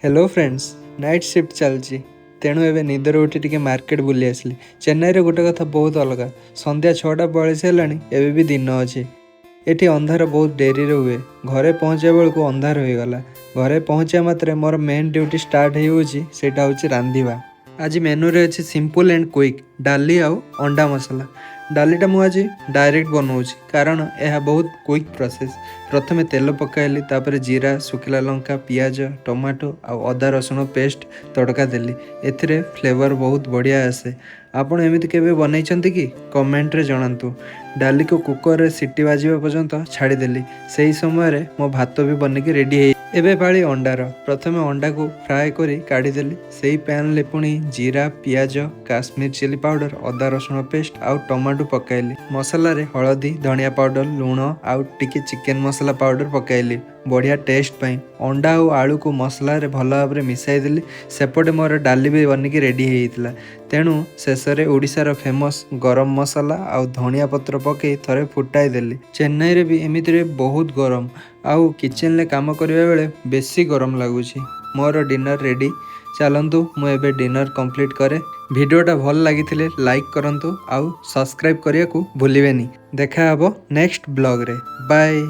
Hello friends, night shift चलची तेणु एवं निदर उठी टिके मार्केट बुली आसली। चेन्नई रे गोटे कथा बहुत अलग। संध्या 6टा 42 हेलानी एबे भी दिन अच्छे। एठी अंधार बहुत डेरी रे हुए। घरे पहुँचा बेलू अंधार हो गला। घरे पहुँचा मात्रे मोर मेन ड्यूटी स्टार्ट होटा हूँ रांधिबा। आज मेनू रे अच्छे सिंपल एंड क्विक डाली आउ अंडा मसला। डालीटा मुझे डायरेक्ट बनाऊँगी कारण यह बहुत क्विक प्रोसेस। प्रथमे तेल पकाइली, तापर जीरा, सुखिला लंका, पियाज, टमाटो आउ अदा रसुण पेस्ट तड़का देली। एथिरे फ्लेवर बहुत बढ़िया आसे। आपण एमिति केबे बनैछंती कि कमेंट रे जणांतु। डाली को कुकर रे सीटी बाजिबा पर्यंत छाड़ीदेली। सेही समय रे मो भात भी बनिकी रेडी है। एबे पाली अंडार। प्रथमे अंडा को फ्राए करी काढ़ीदेली। सेही पैन ले पुणी जीरा, पियाज, काश्मीर चिली पाउडर, अदा रसुण पेस्ट आउ टमाटो पकाइली। मसला रे हळदी, धनिया पाउडर, लूण आउ टिके चिकेन मसला पाउडर पकाइली बढ़िया टेस्ट पाई। अंडा और आलू को मसला रे भल भाव मिसाई देली। सेपटे मोर डाली भी बनिकी रेडी होइतिला। तेणु शेष रे ओडिशार फेमस गरम मसला आउ धनिया पत्र पकई थरे फुटाई देली। चेन्नई रे भी एमिति रे बहुत गरम आउ किचन ले काम करिबा बेले बेसी गरम लागुछि। मोर डिनर रेडी। चलंतु मु एबे डिनर कंप्लीट करे। वीडियोटा भल लागिथिले लाइक करंतु आउ सब्सक्राइब करिया को भूलिबेनी। देखा हबो नेक्स्ट ब्लॉग रे। बाय।